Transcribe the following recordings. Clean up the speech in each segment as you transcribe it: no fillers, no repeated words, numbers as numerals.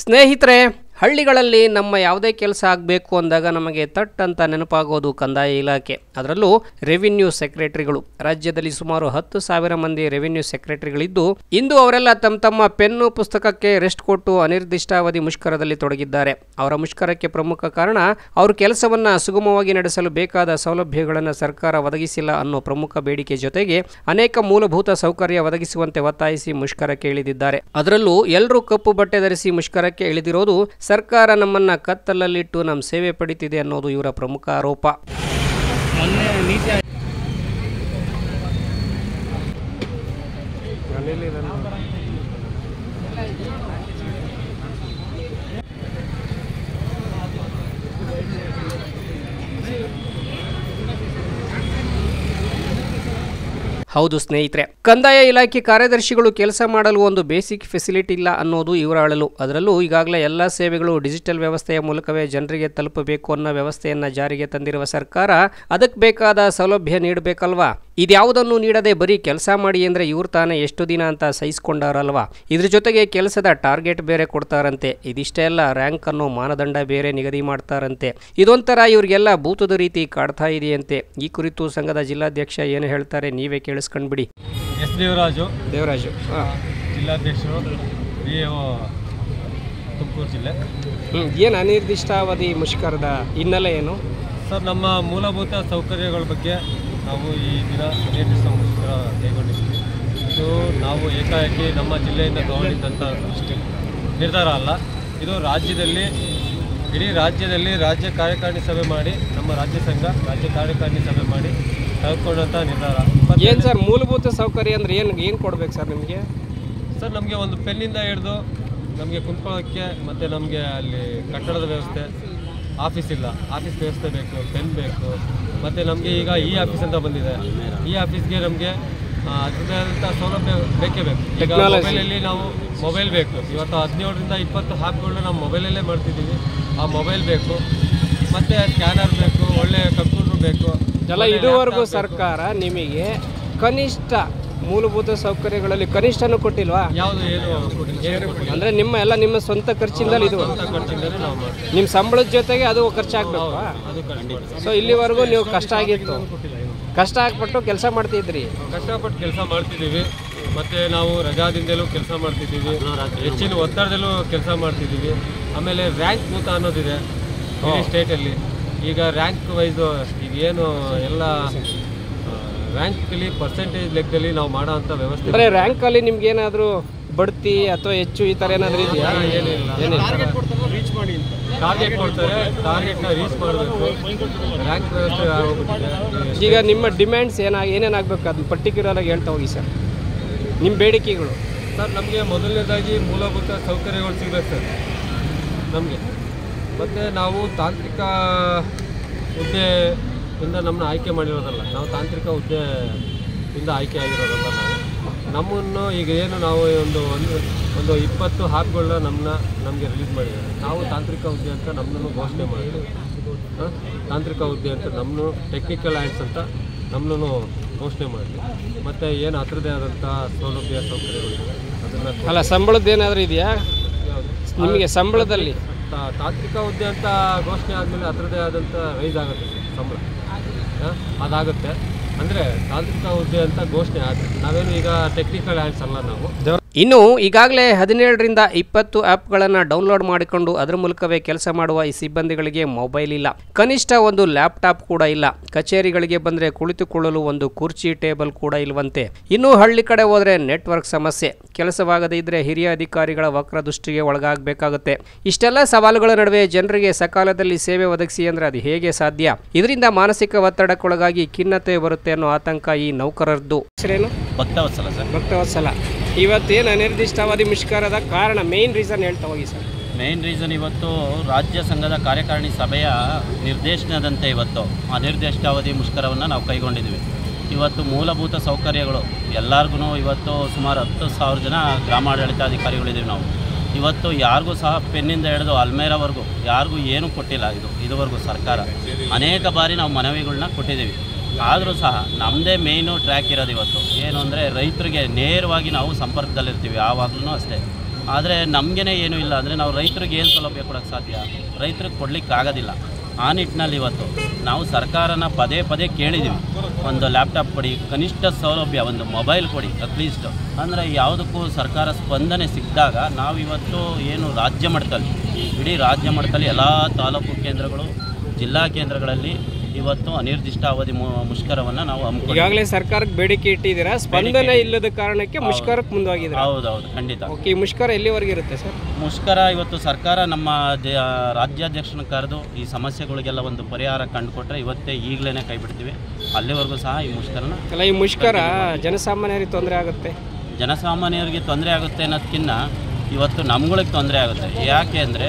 ಸ್ನೇಹಿತರೆ, ಹಳ್ಳಿಗಳಲ್ಲಿ ನಮ್ಮ ಯಾವುದೇ ಕೆಲಸ ಆಗಬೇಕು ಅಂದಾಗ ನಮಗೆ ತಟ್ ಅಂತ ನೆನಪಾಗೋದು ಕಂದಾಯ ಇಲಾಖೆ, ಅದರಲ್ಲೂ ರೆವಿನ್ಯೂ ಸೆಕ್ರೆಟರಿಗಳು. ರಾಜ್ಯದಲ್ಲಿ ಸುಮಾರು 10,000 ಮಂದಿ ರೆವಿನ್ಯೂ ಸೆಕ್ರೆಟರಿಗಳಿದ್ದು, ಇಂದು ಅವರೆಲ್ಲ ತಮ್ಮ ಪೆನ್ನು ಪುಸ್ತಕಕ್ಕೆ ರೆಸ್ಟ್ ಕೊಟ್ಟು ಅನಿರ್ದಿಷ್ಟಾವಧಿ ಮುಷ್ಕರದಲ್ಲಿ ತೊಡಗಿದ್ದಾರೆ. ಅವರ ಮುಷ್ಕರಕ್ಕೆ ಪ್ರಮುಖ ಕಾರಣ ಅವರು ಕೆಲಸವನ್ನು ಸುಗಮವಾಗಿ ನಡೆಸಲು ಬೇಕಾದ ಸೌಲಭ್ಯಗಳನ್ನು ಸರ್ಕಾರ ಒದಗಿಸಿಲ್ಲ ಅನ್ನೋ ಪ್ರಮುಖ ಬೇಡಿಕೆ ಜೊತೆಗೆ ಅನೇಕ ಮೂಲಭೂತ ಸೌಕರ್ಯ ಒದಗಿಸುವಂತೆ ಒತ್ತಾಯಿಸಿ ಮುಷ್ಕರಕ್ಕೆ ಇಳಿದಿದ್ದಾರೆ. ಅದರಲ್ಲೂ ಎಲ್ಲರೂ ಕಪ್ಪು ಬಟ್ಟೆ ಧರಿಸಿ ಮುಷ್ಕರಕ್ಕೆ ಇಳಿದಿರೋದು ಸರ್ಕಾರ ನಮ್ಮನ್ನ ಕತ್ತಲಲ್ಲಿಟ್ಟು ನಮ್ಮ ಸೇವೆ ಪಡಿತಿದೆ ಅನ್ನೋದು ಇವರ ಪ್ರಮುಖ ಆರೋಪ. ಹೌದು ಸ್ನೇಹಿತರೆ, ಕಂದಾಯ ಇಲಾಖೆ ಕಾರ್ಯದರ್ಶಿಗಳು ಕೆಲಸ ಮಾಡಲು ಒಂದು ಬೇಸಿಕ್ ಫೆಸಿಲಿಟಿ ಇಲ್ಲ ಅನ್ನೋದು ಇವರ ಅಳಲು. ಅದರಲ್ಲೂ ಈಗಾಗಲೇ ಎಲ್ಲ ಸೇವೆಗಳು ಡಿಜಿಟಲ್ ವ್ಯವಸ್ಥೆಯ ಮೂಲಕವೇ ಜನರಿಗೆ ತಲುಪಬೇಕು ಅನ್ನೋ ವ್ಯವಸ್ಥೆಯನ್ನು ಜಾರಿಗೆ ತಂದಿರುವ ಸರ್ಕಾರ ಅದಕ್ಕೆ ಬೇಕಾದ ಸೌಲಭ್ಯ ನೀಡಬೇಕಲ್ವಾ? ಇದ್ಯಾವುದನ್ನು ನೀಡದೆ ಬರೀ ಕೆಲಸ ಮಾಡಿ ಅಂದರೆ ಇವ್ರು ತಾನೇ ಎಷ್ಟು ದಿನ ಅಂತ ಸಹಿಸ್ಕೊಂಡಾರಲ್ವಾ? ಇದ್ರ ಜೊತೆಗೆ ಕೆಲಸದ ಟಾರ್ಗೆಟ್ ಬೇರೆ ಕೊಡ್ತಾರಂತೆ. ಇದಿಷ್ಟೇ ಅಲ್ಲ, ರ್ಯಾಂಕ್ ಅನ್ನೋ ಮಾನದಂಡ ಬೇರೆ ನಿಗದಿ ಮಾಡ್ತಾರಂತೆ. ಇದೊಂಥರ ಇವ್ರಿಗೆಲ್ಲ ಭೂತದ ರೀತಿ ಕಾಡ್ತಾ ಇದೆಯಂತೆ. ಈ ಕುರಿತು ಸಂಘದ ಜಿಲ್ಲಾಧ್ಯಕ್ಷ ಏನು ಹೇಳ್ತಾರೆ ನೀವೇ ಕೇಳಿಸ್ಕೊಂಡ್ಬಿಡಿ. ಎಸ್ ದೇವರಾಜು ಜಿಲ್ಲಾಧ್ಯಕ್ಷರು, BAO ತುಮಕೂರು ಜಿಲ್ಲೆ. ಏನು ಅನಿರ್ದಿಷ್ಟಾವಧಿ ಮುಷ್ಕರದ ಹಿನ್ನೆಲೆ ಏನು ಸರ್? ನಮ್ಮ ಮೂಲಭೂತ ಸೌಕರ್ಯಗಳ ಬಗ್ಗೆ ನಾವು ಈ ದಿನ ಅನಿರ್ದಿಷ್ಟ ಮುಷ್ಕರ ಕೈಗೊಂಡಿದ್ದೀವಿ. ಇದು ನಾವು ಏಕಾಏಕಿ ನಮ್ಮ ಜಿಲ್ಲೆಯಿಂದ ತಗೊಂಡಿದ್ದಂಥ ನಿರ್ಧಾರ ಅಲ್ಲ. ಇದು ಇಡೀ ರಾಜ್ಯದಲ್ಲಿ ರಾಜ್ಯ ಕಾರ್ಯಕಾರಿಣಿ ಸಭೆ ಮಾಡಿ, ನಮ್ಮ ರಾಜ್ಯ ಸಂಘ ರಾಜ್ಯ ಕಾರ್ಯಕಾರಿಣಿ ಸಭೆ ಮಾಡಿ ತೆಗೆದುಕೊಂಡಂಥ ನಿರ್ಧಾರ. ಏನು ಸರ್ ಮೂಲಭೂತ ಸೌಕರ್ಯ ಅಂದರೆ ಏನು ಕೊಡ್ಬೇಕು ಸರ್ ನಿಮಗೆ? ಸರ್, ನಮಗೆ ಒಂದು ಪೆನ್ನಿಂದ ಹಿಡಿದು ನಮಗೆ ಕುಂತ್ಕೊಳ್ಳೋಕ್ಕೆ, ಮತ್ತು ನಮಗೆ ಅಲ್ಲಿ ಕಟ್ಟಡದ ವ್ಯವಸ್ಥೆ, ಆಫೀಸ್ ಇಲ್ಲ, ಆಫೀಸ್ ವ್ಯವಸ್ಥೆ ಬೇಕು, ಪೆನ್ ಬೇಕು. ಮತ್ತು ನಮಗೆ ಈಗ ಆಫೀಸ್ ಅಂತ ಬಂದಿದೆ. ಆಫೀಸ್ಗೆ ನಮಗೆ ಅದರದಂಥ ಸೌಲಭ್ಯ ಬೇಕೇ ಬೇಕು. ಈಗ ಮೊಬೈಲಲ್ಲಿ ನಾವು ಮೊಬೈಲ್ ಬೇಕು. ಇವತ್ತು 17ರಿಂದ 20 ಆ್ಯಪ್ಗಳನ್ನ ನಾವು ಮೊಬೈಲಲ್ಲೇ ಮಾಡ್ತಿದ್ದೀವಿ. ಆ ಮೊಬೈಲ್ ಬೇಕು, ಮತ್ತು ಸ್ಕ್ಯಾನರ್ ಬೇಕು, ಒಳ್ಳೆಯ ಕಂಪ್ಯೂಟರ್ ಬೇಕು. ಎಲ್ಲ ಇದುವರೆಗೂ ಸರ್ಕಾರ ನಿಮಗೆ ಕನಿಷ್ಠ ಮೂಲಭೂತ ಸೌಕರ್ಯಗಳಲ್ಲಿ ಕನಿಷ್ಠನೂ ಕೊಟ್ಟಿಲ್ವಾ? ಯಾವುದು ಏನು ಅಂದರೆ ನಿಮ್ಮ ಸ್ವಂತ ಖರ್ಚಿಂದಲೇ ಇದು ನಿಮ್ಮ ಸಂಬಳದ ಜೊತೆಗೆ ಅದು ಖರ್ಚಾಗಬೇಕು. ಸೊ ಇಲ್ಲಿವರೆಗೂ ನೀವು ಕಷ್ಟ ಆಗ್ಬಿಟ್ಟು ಕೆಲಸ ಮಾಡ್ತಿದ್ರಿ. ಕಷ್ಟಪಟ್ಟು ಕೆಲಸ ಮಾಡ್ತಿದ್ದೀವಿ. ಮತ್ತು ನಾವು ರಜಾದಿಂದಲೂ ಕೆಲಸ ಮಾಡ್ತಿದ್ದೀವಿ, ಹೆಚ್ಚಿನ ಒತ್ತಡದಲ್ಲೂ ಕೆಲಸ ಮಾಡ್ತಿದ್ದೀವಿ. ಆಮೇಲೆ ರ್ಯಾಂಕ್ ಭೂತ ಅನ್ನೋದಿದೆ ಈ ಸ್ಟೇಟಲ್ಲಿ. ಈಗ ರ್ಯಾಂಕ್ ವೈಸು ಈಗೇನು ಎಲ್ಲ ರ್ಯಾಂಕಲ್ಲಿ ಪರ್ಸೆಂಟೇಜ್ ಲೆಕ್ಕದಲ್ಲಿ ನಾವು ಮಾಡೋ ಅಂಥ ವ್ಯವಸ್ಥೆ. ಅಂದರೆ ರ್ಯಾಂಕಲ್ಲಿ ನಿಮ್ಗೆ ಏನಾದರೂ ಬಡ್ತಿ ಅಥವಾ ಹೆಚ್ಚು ಈ ಥರ ಏನಾದರೂ ಇದೆಯಾ? ಏನಿಲ್ಲ. ಟಾರ್ಗೆಟ್ ಕೊಡ್ತಾರೆ, ಟಾರ್ಗೆಟ್ನ ರೀಚ್ ಮಾಡಬೇಕು. ರ್ಯಾಂಕ್ ವ್ಯವಸ್ಥೆ ಆಗೋಗ್ಬಿಟ್ಟಿದೆ. ಈಗ ನಿಮ್ಮ ಡಿಮ್ಯಾಂಡ್ಸ್ ಏನೇನಾಗಬೇಕು ಅದನ್ನ ಪರ್ಟಿಕ್ಯುಲರ್ ಆಗಿ ಹೇಳ್ತಾ ಹೋಗಿ ಸರ್. ನಿಮ್ಮ ಬೇಡಿಕೆಗಳು ಸರ್, ನಮಗೆ ಮೊದಲನೇದಾಗಿ ಮೂಲಭೂತ ಸೌಕರ್ಯಗಳು ಸಿಗಬೇಕು ಸರ್ ನಮಗೆ. ಮತ್ತು ನಾವು ತಾಂತ್ರಿಕ ಹುದ್ದೆಯಿಂದ ನಮ್ಮನ್ನ ಆಯ್ಕೆ ಮಾಡಿರೋದಲ್ಲ, ನಾವು ತಾಂತ್ರಿಕ ಹುದ್ದೆಯಿಂದ ಆಯ್ಕೆ ಆಗಿರೋದಲ್ಲ. ನಮ್ಮನ್ನು ಈಗ ಏನು ನಾವು ಒಂದು 20 ಆ್ಯಪ್ಗಳನ್ನ ನಮಗೆ ರಿಲೀಸ್ ಮಾಡಿದ್ದಾರೆ. ನಾವು ತಾಂತ್ರಿಕ ಹುದ್ದೆ ಅಂತ ನಮ್ಮನ್ನು ಘೋಷಣೆ ಮಾಡಿದ್ದೀವಿ. ತಾಂತ್ರಿಕ ಹುದ್ದೆ ಅಂತ ನಮ್ಮನ್ನು ಟೆಕ್ನಿಕಲ್ ಹ್ಯಾಂಡ್ಸ್ ಅಂತ ನಮ್ಮನ್ನು ಘೋಷಣೆ ಮಾಡಿದ್ವಿ. ಮತ್ತು ಏನು ಅದರದ್ದೇ ಆದಂಥ ಸೌಲಭ್ಯ ಸೌಕರ್ಯಗಳಿವೆ ಅದನ್ನು ಅಲ್ಲ. ಸಂಬಳದ್ದು ಏನಾದರೂ ಇದೆಯಾ ನಿಮಗೆ? ಸಂಬಳದಲ್ಲಿ ತಾಂತ್ರಿಕ ಹುದ್ದೆ ಅಂತ ಘೋಷಣೆ ಆದಮೇಲೆ ಅದರದ್ದೇ ಆದಂಥ ರೈಸ್ ಆಗುತ್ತೆ ಸಂಬಳ, ಅದಾಗುತ್ತೆ. ಅಂದರೆ ತಾಂತ್ರಿಕ ಹುದ್ದೆ ಅಂತ ಘೋಷಣೆ ಆಗುತ್ತೆ. ನಾವೇನು ಈಗ ಟೆಕ್ನಿಕಲ್ ಹ್ಯಾಂಡ್ಸ್ ಅಲ್ಲ ನಾವು. ಇನ್ನು ಈಗಾಗಲೇ 17ರಿಂದ 20 ಆ್ಯಪ್ಗಳನ್ನು ಡೌನ್ಲೋಡ್ ಮಾಡಿಕೊಂಡು ಅದರ ಮೂಲಕವೇ ಕೆಲಸ ಮಾಡುವ ಈ ಸಿಬ್ಬಂದಿಗಳಿಗೆ ಮೊಬೈಲ್ ಇಲ್ಲ, ಕನಿಷ್ಠ ಒಂದು ಲ್ಯಾಪ್ಟಾಪ್ ಕೂಡ ಇಲ್ಲ. ಕಚೇರಿಗಳಿಗೆ ಬಂದರೆ ಕುಳಿತುಕೊಳ್ಳಲು ಒಂದು ಕುರ್ಚಿ ಟೇಬಲ್ ಕೂಡ ಇಲ್ವಂತೆ. ಇನ್ನು ಹಳ್ಳಿ ಕಡೆ ಹೋದರೆ ನೆಟ್ವರ್ಕ್ ಸಮಸ್ಯೆ, ಕೆಲಸವಾಗದೇ ಇದ್ದರೆ ಹಿರಿಯ ಅಧಿಕಾರಿಗಳ ವಕ್ರದೃಷ್ಟಿಗೆ ಒಳಗಾಗಬೇಕಾಗುತ್ತೆ. ಇಷ್ಟೆಲ್ಲ ಸವಾಲುಗಳ ನಡುವೆ ಜನರಿಗೆ ಸಕಾಲದಲ್ಲಿ ಸೇವೆ ಒದಗಿಸಿ ಅಂದರೆ ಅದು ಹೇಗೆ ಸಾಧ್ಯ? ಇದರಿಂದ ಮಾನಸಿಕ ಒತ್ತಡಕ್ಕೊಳಗಾಗಿ ಖಿನ್ನತೆ ಬರುತ್ತೆ ಅನ್ನೋ ಆತಂಕ ಈ ನೌಕರರದ್ದು. ಹೆಸರೇನು? ಭಕ್ತವತ್ಸಲ ಸರ್. ಭಕ್ತವತ್ಸಲ, ಇವತ್ತೇನು ಅನಿರ್ದಿಷ್ಟಾವಧಿ ಮುಷ್ಕರದ ಕಾರಣ ಮೇನ್ ರೀಸನ್ ಹೇಳ್ತಾ ಹೋಗಿ ಸರ್. ಮೇನ್ ರೀಸನ್ ಇವತ್ತು ರಾಜ್ಯ ಸಂಘದ ಕಾರ್ಯಕಾರಿಣಿ ಸಭೆಯ ನಿರ್ದೇಶನದಂತೆ ಇವತ್ತು ಅನಿರ್ದಿಷ್ಟಾವಧಿ ಮುಷ್ಕರವನ್ನು ನಾವು ಕೈಗೊಂಡಿದ್ವಿ. ಇವತ್ತು ಮೂಲಭೂತ ಸೌಕರ್ಯಗಳು ಎಲ್ಲರಿಗೂ ಇವತ್ತು ಸುಮಾರು 10,000 ಜನ ಗ್ರಾಮಾಡಳಿತಾಧಿಕಾರಿಗಳಿದ್ದೀವಿ ನಾವು. ಇವತ್ತು ಯಾರಿಗೂ ಸಹ ಪೆನ್ನಿಂದ ಹಿಡಿದು ಅಲ್ಮೇರವರೆಗೂ ಯಾರಿಗೂ ಏನೂ ಕೊಟ್ಟಿಲ್ಲ. ಇದುವರೆಗೂ ಸರ್ಕಾರ ಅನೇಕ ಬಾರಿ ನಾವು ಮನವಿಗಳನ್ನ ಕೊಟ್ಟಿದ್ದೀವಿ. ಆದರೂ ಸಹ ನಮ್ಮದೇ ಮೇಯ್ನು ಟ್ರ್ಯಾಕ್ ಇರೋದು ಇವತ್ತು ಏನು ಅಂದರೆ ರೈತರಿಗೆ ನೇರವಾಗಿ ನಾವು ಸಂಪರ್ಕದಲ್ಲಿರ್ತೀವಿ. ಯಾವಾಗಲೂ ಅಷ್ಟೇ ಆದರೆ ನಮಗೇ ಏನೂ ಇಲ್ಲ ಅಂದರೆ ನಾವು ರೈತರಿಗೆ ಏನು ಸೌಲಭ್ಯ ಕೊಡೋಕ್ಕೆ ಸಾಧ್ಯ? ರೈತರಿಗೆ ಕೊಡಲಿಕ್ಕೆ ಆಗೋದಿಲ್ಲ. ಆ ನಿಟ್ಟಿನಲ್ಲಿ ಇವತ್ತು ನಾವು ಸರ್ಕಾರನ ಪದೇ ಪದೇ ಕೇಳಿದ್ದೀವಿ, ಒಂದು ಲ್ಯಾಪ್ಟಾಪ್ ಕೊಡಿ, ಕನಿಷ್ಠ ಸೌಲಭ್ಯ ಒಂದು ಮೊಬೈಲ್ ಕೊಡಿ ಅಟ್ಲೀಸ್ಟ್. ಅಂದರೆ ಯಾವುದಕ್ಕೂ ಸರ್ಕಾರ ಸ್ಪಂದನೆ ಸಿಕ್ಕಿದಾಗ ನಾವಿವತ್ತು ಏನು ರಾಜ್ಯ ಮಟ್ಟದಲ್ಲಿ, ಇಡೀ ರಾಜ್ಯ ಮಟ್ಟದಲ್ಲಿ ಎಲ್ಲ ತಾಲೂಕು ಕೇಂದ್ರಗಳು, ಜಿಲ್ಲಾ ಕೇಂದ್ರಗಳಲ್ಲಿ ಇವತ್ತು ಅನಿರ್ದಿಷ್ಟಾವಧಿ ಮುಷ್ಕರವನ್ನು ನಾವು ಹಮ್ಮಿಕೊಂಡಿದ್ದೀವಿ. ಈಗಾಗಲೇ ಸರ್ಕಾರಕ್ಕೆ ಬೇಡಿಕೆ ಇಟ್ಟಿದ್ದೀರಾ, ಸ್ಪಂದನೆ ಇಲ್ಲದ ಕಾರಣಕ್ಕೆ ಮುಷ್ಕರಕ್ಕೆ ಮುಂದಾಗಿದೆ. ಹೌದೌದು, ಖಂಡಿತ. ಈ ಮುಷ್ಕರ ಎಲ್ಲಿವರೆಗೆ ಇರುತ್ತೆ ಸರ್? ಮುಷ್ಕರ ಇವತ್ತು ಸರ್ಕಾರ ನಮ್ಮ ರಾಜ್ಯಾಧ್ಯಕ್ಷನ ಕರೆದು ಈ ಸಮಸ್ಯೆಗಳಿಗೆಲ್ಲ ಒಂದು ಪರಿಹಾರ ಕಂಡುಕೊಟ್ರೆ ಇವತ್ತೇ ಈಗಲೇ ಕೈ ಬಿಡ್ತೀವಿ. ಅಲ್ಲಿವರೆಗೂ ಸಹ ಈ ಮುಷ್ಕರನ ಅಲ್ಲ, ಈ ಮುಷ್ಕರ ಜನಸಾಮಾನ್ಯರಿಗೆ ತೊಂದರೆ ಆಗುತ್ತೆ. ಜನಸಾಮಾನ್ಯರಿಗೆ ತೊಂದರೆ ಆಗುತ್ತೆ ಅನ್ನೋದಕ್ಕಿಂತ ಇವತ್ತು ನಮ್ಗಳಿಗೆ ತೊಂದರೆ ಆಗುತ್ತೆ. ಯಾಕೆ ಅಂದರೆ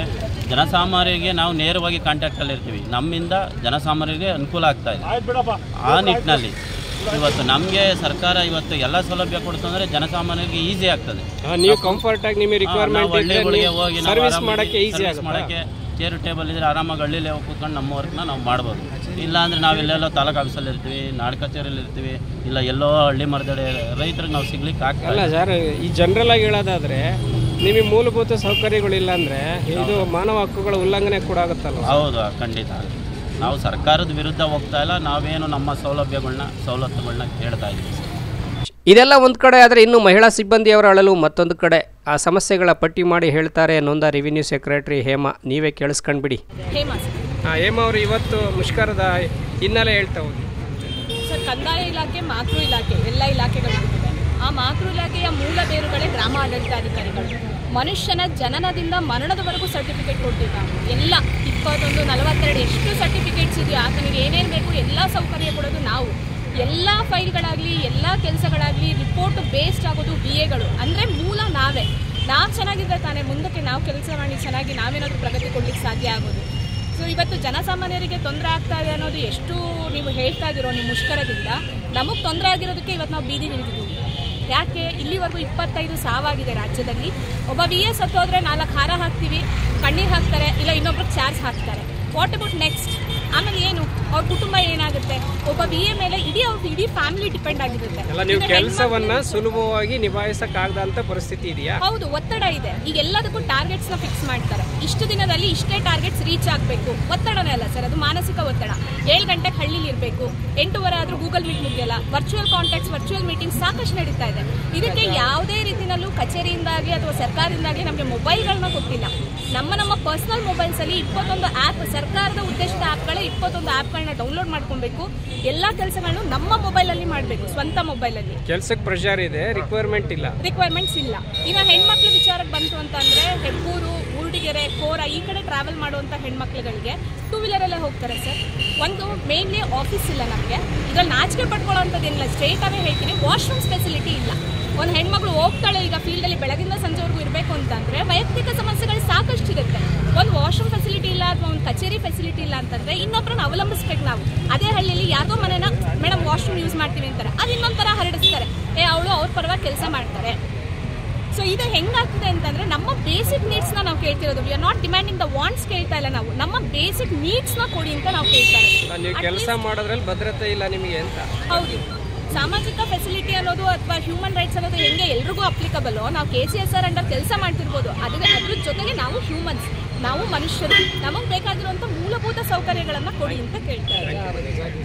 ಜನಸಾಮಾನ್ಯರಿಗೆ ನಾವು ನೇರವಾಗಿ ಕಾಂಟ್ಯಾಕ್ಟಲ್ಲಿ ಇರ್ತೀವಿ, ನಮ್ಮಿಂದ ಜನಸಾಮಾನ್ಯರಿಗೆ ಅನುಕೂಲ ಆಗ್ತಾ ಇದೆ. ಆ ನಿಟ್ಟಿನಲ್ಲಿ ಇವತ್ತು ನಮಗೆ ಸರ್ಕಾರ ಇವತ್ತು ಎಲ್ಲ ಸೌಲಭ್ಯ ಕೊಡ್ತು ಅಂದರೆ ಜನಸಾಮಾನ್ಯರಿಗೆ ಈಸಿ ಆಗ್ತದೆ. ನೀವು ಕಂಫರ್ಟ್ ಆಗಿ ನಿಮಗೆ ರಿಕ್ವೈರ್ಮೆಂಟ್ ಹಳ್ಳಿಗಳಿಗೆ ಹೋಗಿ ಸರ್ವಿಸ್ ಮಾಡೋಕ್ಕೆ ಈಸಿ ಮಾಡೋಕ್ಕೆ ಚೇರು ಟೇಬಲ್ ಇದ್ದರೆ ಆರಾಮಾಗಿ ಹಳ್ಳಿಲೇ ಹೋಗಿ ಕೂತ್ಕೊಂಡು ನಮ್ಮ ವರ್ಕ್ನ ನಾವು ಮಾಡ್ಬೋದು. ಇಲ್ಲಾಂದರೆ ನಾವೆಲ್ಲೆಲ್ಲೋ ತಾಲೂಕು ಆಫೀಸಲ್ಲಿ ಇರ್ತೀವಿ, ನಾಡ ಕಚೇರಿಯಲ್ಲಿ ಇರ್ತೀವಿ, ಇಲ್ಲ ಎಲ್ಲೋ ಹಳ್ಳಿ ಮರದಡೆ ರೈತರಿಗೆ ನಾವು ಸಿಗ್ಲಿಕ್ಕೆ ಆಗ್ತಲ್ಲ ಸರ್. ಈ ಜನರಲ್ ಆಗಿ ಹೇಳೋದಾದರೆ ನಿಮಗೆ ಮೂಲಭೂತ ಸೌಕರ್ಯಗಳಿಲ್ಲ ಅಂದರೆ ಇದು ಮಾನವ ಹಕ್ಕುಗಳ ಉಲ್ಲಂಘನೆ ಕೂಡ ಆಗುತ್ತಲ್ಲ? ಹೌದು, ಖಂಡಿತ. ನಾವು ಸರ್ಕಾರದ ವಿರುದ್ಧ ಹೋಗ್ತಾ ಇಲ್ಲ, ನಾವೇನು ನಮ್ಮ ಸವಲತ್ತುಗಳನ್ನ ಕೇಳ್ತಾ ಇದ್ದೀವಿ. ಇದೆಲ್ಲ ಒಂದು ಕಡೆ ಆದರೆ ಇನ್ನು ಮಹಿಳಾ ಸಿಬ್ಬಂದಿಯವರ ಅಳಲು ಮತ್ತೊಂದು ಕಡೆ. ಆ ಸಮಸ್ಯೆಗಳ ಪಟ್ಟಿ ಮಾಡಿ ಹೇಳ್ತಾರೆ ನೊಂದ ರೆವಿನ್ಯೂ ಸೆಕ್ರೆಟರಿ ಹೇಮಾ. ನೀವೇ ಕೇಳಿಸ್ಕೊಂಡ್ಬಿಡಿ. ಹೇಮಾ ಅವರು ಇವತ್ತು ಮುಷ್ಕರದ ಹಿನ್ನೆಲೆ ಹೇಳ್ತಾ ಹೋಗಿ. ಸರ್, ಕಂದಾಯ ಇಲಾಖೆ, ಮಾತೃ ಇಲಾಖೆ ಎಲ್ಲ ಇಲಾಖೆಗಳಿರ್ತದೆ. ಆ ಮಾತೃ ಇಲಾಖೆಯ ಮೂಲ ಬೇರುಗಳೇ ಗ್ರಾಮ ಆಡಳಿತಾಧಿಕಾರಿಗಳು. ಮನುಷ್ಯನ ಜನನದಿಂದ ಮರಣದವರೆಗೂ ಸರ್ಟಿಫಿಕೇಟ್ ಕೊಟ್ಟಿದ್ದ ಎಲ್ಲ 21, 42 ಎಷ್ಟು ಸರ್ಟಿಫಿಕೇಟ್ಸ್ ಇದೆಯೋ ಆತನಿಗೆ ಏನೇನು ಬೇಕು ಎಲ್ಲ ಸೌಕರ್ಯ ಕೊಡೋದು ನಾವು. ಎಲ್ಲ ಫೈಲ್ಗಳಾಗಲಿ ಎಲ್ಲ ಕೆಲಸಗಳಾಗಲಿ ರಿಪೋರ್ಟ್ ಬೇಸ್ಡ್ ಆಗೋದು BAಗಳು. ಅಂದರೆ ಮೂಲ ನಾವೇ. ನಾವು ಚೆನ್ನಾಗಿದ್ದರೆ ತಾನೇ ಮುಂದಕ್ಕೆ ನಾವು ಕೆಲಸ ಮಾಡಿ ಚೆನ್ನಾಗಿ ನಾವೇನಾದರೂ ಪ್ರಗತಿ ಕೊಡಲಿಕ್ಕೆ ಸಾಧ್ಯ ಆಗೋದು. ಸೊ ಇವತ್ತು ಜನಸಾಮಾನ್ಯರಿಗೆ ತೊಂದರೆ ಆಗ್ತಾ ಇದೆ ಅನ್ನೋದು ಎಷ್ಟು ನೀವು ಹೇಳ್ತಾ ಇದ್ದೀರೋ ನಿಮ್ಮ ಮುಷ್ಕರದಿಂದ. ನಮಗೆ ತೊಂದರೆ ಆಗಿರೋದಕ್ಕೆ ಇವತ್ತು ನಾವು ಬೀದಿಗಿಳಿದಿದ್ದೀವಿ. ಯಾಕೆ? ಇಲ್ಲಿವರೆಗೂ 25 ಸಾವಾಗಿದೆ ರಾಜ್ಯದಲ್ಲಿ. ಒಬ್ಬ VA ಸತ್ತೋದ್ರೆ 4 ಹಾರ ಹಾಕ್ತೀವಿ, ಕಣ್ಣೀರು ಹಾಕ್ತಾರೆ, ಇಲ್ಲ ಇನ್ನೊಬ್ರಿಗೆ ಚಾರ್ಜ್ ಹಾಕ್ತಾರೆ. What about next? ಆಮೇಲೆ ಏನು ಅವ್ರ ಕುಟುಂಬ ಏನಾಗುತ್ತೆ? ಒಬ್ಬ BA ಮೇಲೆ ಇಡೀ ಫ್ಯಾಮಿಲಿ ಡಿಪೆಂಡ್ ಆಗಿರುತ್ತೆ. ನೀವು ಕೆಲಸವನ್ನ ಸುಲಭವಾಗಿ ನಿಭಾಯಿಸಕ್ಕಾಗದಂತ ಪರಿಸ್ಥಿತಿ ಇದೆಯಾ? ಹೌದು, ಒತ್ತಡ ಇದೆ. ಈಗ ಎಲ್ಲದಕ್ಕೂ ಟಾರ್ಗೆಟ್ಸ್ ನ ಫಿಕ್ಸ್ ಮಾಡ್ತಾರೆ. ಇಷ್ಟು ದಿನದಲ್ಲಿ ಇಷ್ಟೇ ಟಾರ್ಗೆಟ್ಸ್ ರೀಚ್ ಆಗಬೇಕು. ಒತ್ತಡನೇ ಅಲ್ಲ ಸರ್, ಅದು ಮಾನಸಿಕ ಒತ್ತಡ. 7 ಗಂಟೆಗೆ ಹಳ್ಳಿಲಿ ಇರಬೇಕು, 8:15 ಆದ್ರೂ ಗೂಗಲ್ ಮೀಟ್ ಮುಗಿಯಲ್ಲ. ವರ್ಚುವಲ್ ಕಾಂಟ್ಯಾಕ್ಟ್ಸ್, ವರ್ಚುವಲ್ ಮೀಟಿಂಗ್ ಸಾಕಷ್ಟು ನಡೀತಾ ಇದೆ. ಇದಕ್ಕೆ ಯಾವುದೇ ರೀತಿಯಲ್ಲೂ ಕಚೇರಿಯಿಂದಾಗಲಿ ಅಥವಾ ಸರ್ಕಾರದಿಂದಾಗಲಿ ನಮಗೆ ಮೊಬೈಲ್ಗಳನ್ನ ಕೊಟ್ಟಿಲ್ಲ. ನಮ್ಮ ಪರ್ಸನಲ್ ಮೊಬೈಲ್ಸ್ ಅಲ್ಲಿ 21 ಆ್ಯಪ್, ಸರ್ಕಾರದ ಉದ್ದೇಶಿತ ಆ್ಯಪ್ಗಳ 21 ಆ್ಯಪ್ಗಳನ್ನ ಡೌನ್ಲೋಡ್ ಮಾಡ್ಕೊಬೇಕು. ಎಲ್ಲ ಕೆಲಸಗಳನ್ನು ನಮ್ಮ ಮೊಬೈಲ್ ಅಲ್ಲಿ ಮಾಡಬೇಕು, ಸ್ವಂತ ಮೊಬೈಲ್ ಅಲ್ಲಿ. ಕೆಲಸಕ್ಕೆ ಪ್ರೆಷರ್ ಇದೆ, ರಿಕ್ವೈರ್ಮೆಂಟ್ಸ್ ಇಲ್ಲ. ಇನ್ನು ಹೆಣ್ಮಕ್ಳು ವಿಚಾರಕ್ಕೆ ಬಂತು ಅಂತಂದ್ರೆ ಹೆಬ್ಬೂರು, ಊರ್ಡಿಗೆರೆ, ಕೋರ ಈ ಕಡೆ ಟ್ರಾವೆಲ್ ಮಾಡುವಂತ ಹೆಣ್ಮಕ್ಳುಗಳಿಗೆ 2 ವೀಲರ್ ಅಲ್ಲೇ ಹೋಗ್ತಾರೆ ಸರ್. ಒಂದು ಮೇನ್ಲಿ ಆಫೀಸ್ ಇಲ್ಲ ನಮಗೆ. ಇದ್ರಲ್ಲಿ ನಾಚಿಕೆ ಪಡ್ಕೊಳ್ಳೋಂಥದ್ದೇನಿಲ್ಲ, ಸ್ಟ್ರೇಟ್ ಆಗಿ ಹೇಳ್ತೀನಿ. ವಾಶ್ರೂಮ್ಸ್ ಫೆಸಿಲಿಟಿ ಇಲ್ಲ. ಒಂದು ಹೆಣ್ಮಕ್ಳು ಹೋಗ್ತಾಳೆ ಈಗ ಫೀಲ್ಡಲ್ಲಿ ಬೆಳಗಿಂದ ಸಂಜೆವರೆಗೂ ಇರಬೇಕು ಅಂತಂದ್ರೆ ವೈಯಕ್ತಿಕ ಸಮಸ್ಯೆಗಳು ಸಾಕಷ್ಟು ಇರುತ್ತೆ. ಒಂದು ವಾಶ್ರೂಮ್ ಫೆಸಿಲಿಟಿ ಇಲ್ಲ ಅಥವಾ ಒಂದು ಕಚೇರಿ ಫೆಸಿಲಿಟಿ ಇಲ್ಲ ಅಂತಂದ್ರೆ ಇನ್ನೊಬ್ಬರನ್ನ ಅವಲಂಬಿಸ್ಬೇಕು ನಾವು. ಅದೇ ಹಳ್ಳಿಯಲ್ಲಿ ಯಾರ್ದೋ ಮನೆನ ಮೇಡಮ್ ವಾಶ್ರೂಮ್ ಯೂಸ್ ಮಾಡ್ತೀವಿ ಅಂತಾರೆ, ಅದು ಇನ್ನೊಂಥರ ಹರಡಿಸ್ತಾರೆ. ಅವಳು ಅವ್ರ ಪರವಾಗಿ ಕೆಲಸ ಮಾಡ್ತಾರೆ. ಸೊ ಇದು ಹೆಂಗಾಗ್ತದೆ ಅಂತಂದ್ರೆ ನಮ್ಮ ಬೇಸಿಕ್ ನೀಡ್ಸ್ನ ನಾವು ಕೇಳ್ತಿರೋದು. We are not demanding the wants ಕೇಳ್ತಾ ಇಲ್ಲ ನಾವು, ನಮ್ಮ ಬೇಸಿಕ್ ನೀಡ್ಸ್ನ ಕೊಡಿ ಅಂತ ನಾವು ಕೇಳ್ತಾ ಇರೋದು. ನೀವು ಕೆಲಸ ಮಾಡೋದ್ರಲ್ಲಿ ಭದ್ರತೆ ಇಲ್ಲ ನಿಮಗೆ ಅಂತ. ಹೌದು, ಸಾಮಾಜಿಕ ಫೆಸಿಲಿಟಿ ಅನ್ನೋದು ಅಥವಾ ಹ್ಯೂಮನ್ ರೈಟ್ಸ್ ಅನ್ನೋದು ಹೆಂಗೆ ಎಲ್ರಿಗೂ ಅಪ್ಲಿಕಬಲ್. ನಾವು KCSR ಅಂಡರ್ ಕೆಲಸ ಮಾಡ್ತಿರ್ಬೋದು, ಅದ್ರ ಜೊತೆಗೆ ನಾವು ಹ್ಯೂಮನ್ಸ್, ನಾವು ಮನುಷ್ಯರು. ನಮಗೆ ಬೇಕಾಗಿರುವಂಥ ಮೂಲಭೂತ ಸೌಕರ್ಯಗಳನ್ನು ಕೊಡಿ ಅಂತ ಕೇಳ್ತಾ ಇದ್ದಾರೆ.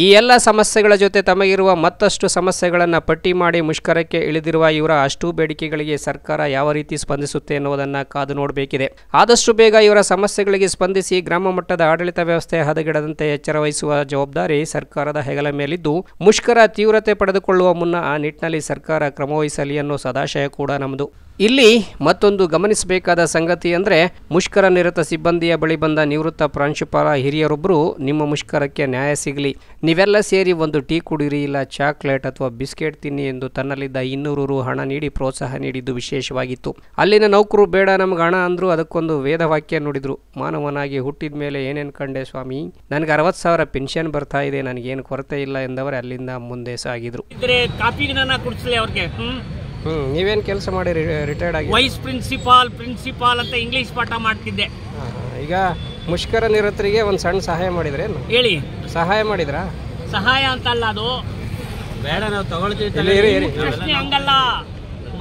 ಈ ಎಲ್ಲ ಸಮಸ್ಯೆಗಳ ಜೊತೆ ತಮಗಿರುವ ಮತ್ತಷ್ಟು ಸಮಸ್ಯೆಗಳನ್ನು ಪಟ್ಟಿ ಮಾಡಿ ಮುಷ್ಕರಕ್ಕೆ ಇಳಿದಿರುವ ಇವರ ಅಷ್ಟೂ ಬೇಡಿಕೆಗಳಿಗೆ ಸರ್ಕಾರ ಯಾವ ರೀತಿ ಸ್ಪಂದಿಸುತ್ತೆ ಎನ್ನುವುದನ್ನು ಕಾದು ನೋಡಬೇಕಿದೆ. ಆದಷ್ಟು ಬೇಗ ಇವರ ಸಮಸ್ಯೆಗಳಿಗೆ ಸ್ಪಂದಿಸಿ ಗ್ರಾಮ ಮಟ್ಟದ ಆಡಳಿತ ವ್ಯವಸ್ಥೆ ಹದಗೆಡದಂತೆ ಎಚ್ಚರ ವಹಿಸುವ ಜವಾಬ್ದಾರಿ ಸರ್ಕಾರದ ಹೆಗಲ ಮೇಲಿದ್ದು, ಮುಷ್ಕರ ತೀವ್ರತೆ ಪಡೆದುಕೊಳ್ಳುವ ಮುನ್ನ ಆ ನಿಟ್ಟಿನಲ್ಲಿ ಸರ್ಕಾರ ಕ್ರಮವಹಿಸಲಿ ಅನ್ನೋ ಸದಾಶಯ ಕೂಡ ನಮ್ಮದು. ಇಲ್ಲಿ ಮತ್ತೊಂದು ಗಮನಿಸಬೇಕಾದ ಸಂಗತಿ ಅಂದರೆ, ಮುಷ್ಕರ ನಿರತ ಸಿಬ್ಬಂದಿಯ ಬಳಿ ಬಂದ ನಿವೃತ್ತ ಪ್ರಾಂಶುಪಾಲ ಹಿರಿಯರೊಬ್ಬರು ನಿಮ್ಮ ಮುಷ್ಕರಕ್ಕೆ ನ್ಯಾಯ ಸಿಗಲಿ, ನೀವೆಲ್ಲ ಸೇರಿ ಒಂದು ಟೀ ಕುಡಿರಿ, ಇಲ್ಲ ಚಾಕ್ಲೇಟ್ ಅಥವಾ ಬಿಸ್ಕೆಟ್ ತಿನ್ನಿ ಎಂದು ತನ್ನಲ್ಲಿದ್ದ 200 ರು ಹಣ ನೀಡಿ ಪ್ರೋತ್ಸಾಹ ನೀಡಿದ್ದು ವಿಶೇಷವಾಗಿತ್ತು. ಅಲ್ಲಿನ ನೌಕರು ಬೇಡ ನಮ್ಗೆ ಹಣ ಅಂದ್ರು, ಅದಕ್ಕೊಂದು ವೇದವಾಕ್ಯ ನುಡಿದ್ರು. ಮಾನವನಾಗಿ ಹುಟ್ಟಿದ ಮೇಲೆ ಏನೇನು ಕಂಡೆ ಸ್ವಾಮಿ, ನನಗೆ 60,000 ಪೆನ್ಷನ್ ಬರ್ತಾ ಇದೆ, ನನಗೇನು ಕೊರತೆ ಇಲ್ಲ ಎಂದವರೇ ಅಲ್ಲಿಂದ ಮುಂದೆ ಸಾಗಿದ್ರು. ನೀವೇನು ಕೆಲಸ ಮಾಡಿ ರಿಟೈರ್ಡ್ ಆಗಿ? ವೈಸ್ ಪ್ರಿನ್ಸಿಪಾಲ್ ಅಂತ ಇಂಗ್ಲಿಷ್ ಪಾಠ ಮಾಡ್ತಿದ್ದೆ. ಈಗ ಮುಷ್ಕರ ನಿರತರಿಗೆ ಒಂದು ಸಣ್ಣ ಸಹಾಯ ಮಾಡಿದ್ರೇನು? ಹೇಳಿ, ಸಹಾಯ ಮಾಡಿದ್ರಾ? ಸಹಾಯ ಅಂತಲ್ಲ, ಅದು ಬೇಡ, ನಾವು ತಗೊಳ್ತೀವಿ. ಪ್ರಶ್ನೆ ಹಂಗಲ್ಲ.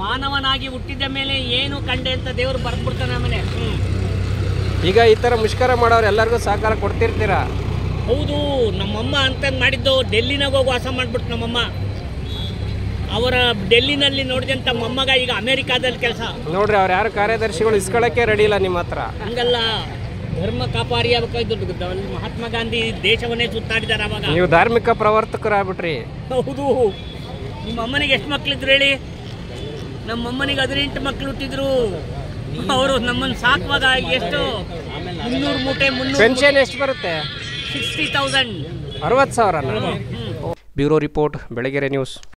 ಮಾನವನಾಗಿ ಹುಟ್ಟಿದ ಮೇಲೆ ಏನು ಕಂಡೆ ಅಂತ ದೇವರು ಬರ್ದ್ಬಿಡ್ತಾನೆ ಆಮೇಲೆ. ಈಗ ಈ ಥರ ಮುಷ್ಕರ ಮಾಡೋರು ಎಲ್ಲರಿಗೂ ಸಹಕಾರ ಕೊಡ್ತಿರ್ತೀರಾ? ಹೌದು, ನಮ್ಮಮ್ಮ ಅಂತ ಮಾಡಿದ್ದು ಡೆಲ್ಲಿನಾಗ ಹೋಗಿ ವಾಸ ಮಾಡ್ಬಿಟ್ಟು ನಮ್ಮಮ್ಮ. ಅವರ ಡೆಲ್ಲಿನಲ್ಲಿ ನೋಡಿದಂಥ ಮೊಮ್ಮಗ ಈಗ ಅಮೆರಿಕಾದಲ್ಲಿ ಕೆಲಸ. ನೋಡ್ರಿ, ಅವ್ರು ಯಾರು ಕಾರ್ಯದರ್ಶಿಗಳು ಇಸ್ಕೊಳ್ಳೋಕ್ಕೆ ರೆಡಿ ಇಲ್ಲ ನಿಮ್ಮ ಹತ್ರ. ಹಂಗಲ್ಲ, ಧರ್ಮ ಕಾಪಾರಿ ಆಗ್ಬೇಕಾಯ್ತು. ಮಹಾತ್ಮ ಗಾಂಧಿ ದೇಶವನ್ನೇ ಸುತ್ತಾಡಿದಾರೆ ಅವಾಗ. ನೀವು ಧಾರ್ಮಿಕ ಪ್ರವರ್ತಕರಾಗ್ಬಿಟ್ರಿ. ಹೌದು. ನಿಮ್ಮ ಅಮ್ಮನಿಗೆ ಎಷ್ಟು ಮಕ್ಳಿದ್ರು ಹೇಳಿ? ನಮ್ಮ ಅಮ್ಮನಿಗೆ 18 ಮಕ್ಳು ಹುಟ್ಟಿದ್ರು. ಅವರು ನಮ್ಮನ್ನು ಸಾಕುವಾಗ ಎಷ್ಟು 300 ಮೂಟೆ 300 ಪೆನ್ಷನ್ ಎಷ್ಟು ಬರುತ್ತೆ? 60,000. 60,000. Bureau report, Belagere news.